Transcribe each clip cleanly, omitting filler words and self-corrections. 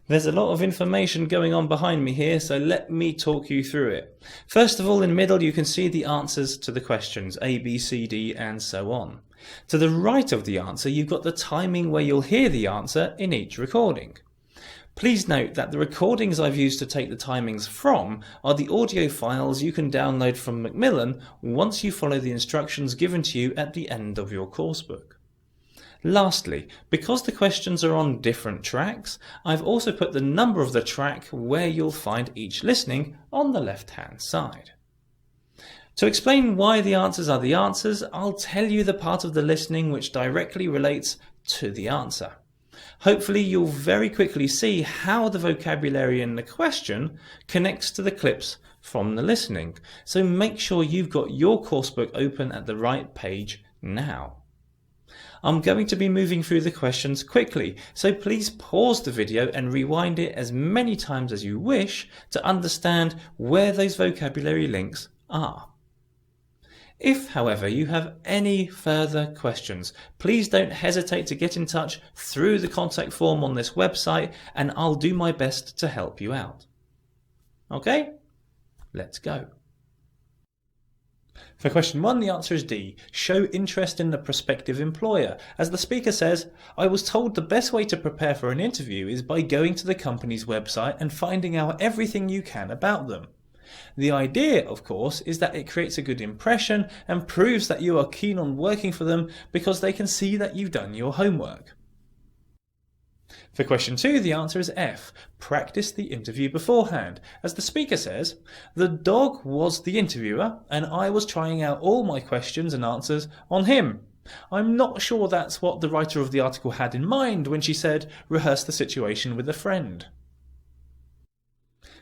There's a lot of information going on behind me here, so let me talk you through it. First of all, in the middle you can see the answers to the questions, A, B, C, D and so on. To the right of the answer you've got the timing where you'll hear the answer in each recording. Please note that the recordings I've used to take the timings from are the audio files you can download from Macmillan once you follow the instructions given to you at the end of your coursebook. Lastly, because the questions are on different tracks, I've also put the number of the track where you'll find each listening on the left-hand side. To explain why the answers are the answers, I'll tell you the part of the listening which directly relates to the answer. Hopefully you'll very quickly see how the vocabulary in the question connects to the clips from the listening, so make sure you've got your coursebook open at the right page now. I'm going to be moving through the questions quickly, so please pause the video and rewind it as many times as you wish to understand where those vocabulary links are. If, however, you have any further questions, please don't hesitate to get in touch through the contact form on this website and I'll do my best to help you out. Okay, let's go. For question 1, the answer is D. Show interest in the prospective employer. As the speaker says, I was told the best way to prepare for an interview is by going to the company's website and finding out everything you can about them. The idea, of course, is that it creates a good impression and proves that you are keen on working for them because they can see that you've done your homework. For question 2, the answer is F. Practice the interview beforehand. As the speaker says, the dog was the interviewer and I was trying out all my questions and answers on him. I'm not sure that's what the writer of the article had in mind when she said, rehearse the situation with a friend.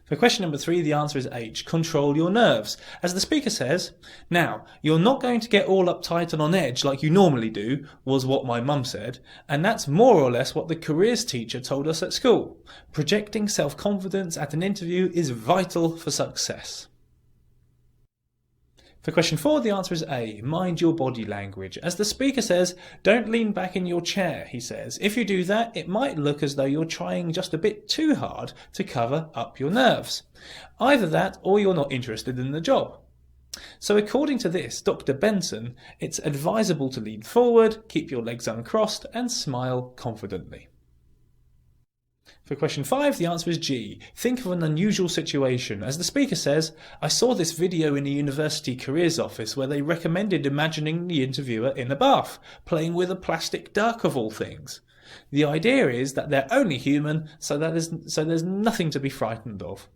For question number 3, the answer is H. Control your nerves. As the speaker says, now, you're not going to get all uptight and on edge like you normally do, was what my mum said, and that's more or less what the careers teacher told us at school. Projecting self-confidence at an interview is vital for success. For question 4, the answer is A. Mind your body language. As the speaker says, don't lean back in your chair, he says. If you do that, it might look as though you're trying just a bit too hard to cover up your nerves. Either that or you're not interested in the job. So according to this, Dr. Benson, it's advisable to lean forward, keep your legs uncrossed and smile confidently. For question 5, the answer is G. Think of an unusual situation. As the speaker says, I saw this video in a university careers office where they recommended imagining the interviewer in a bath, playing with a plastic duck of all things. The idea is that they're only human, so there's nothing to be frightened of.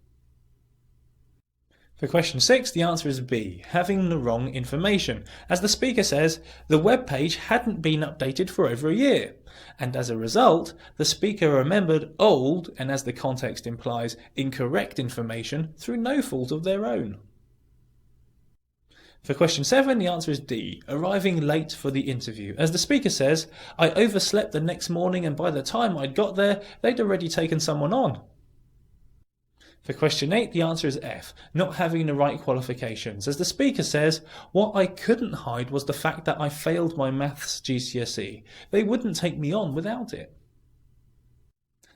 For question 6, the answer is B. Having the wrong information. As the speaker says, the web page hadn't been updated for over a year, and as a result, the speaker remembered old, and as the context implies, incorrect information through no fault of their own. For question 7, the answer is D. Arriving late for the interview. As the speaker says, I overslept the next morning and by the time I'd got there, they'd already taken someone on. For question 8, the answer is F. Not having the right qualifications. As the speaker says, what I couldn't hide was the fact that I failed my maths GCSE. They wouldn't take me on without it.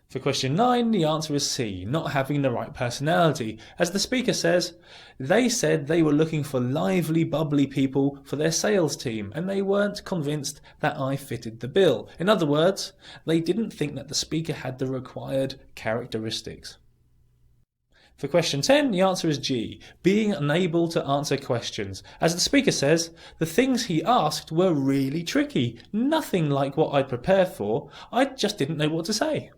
For question 9, the answer is C. Not having the right personality. As the speaker says, they said they were looking for lively, bubbly people for their sales team and they weren't convinced that I fitted the bill. In other words, they didn't think that the speaker had the required characteristics. For question 10, the answer is G. Being unable to answer questions. As the speaker says, the things he asked were really tricky. Nothing like what I'd prepared for. I just didn't know what to say.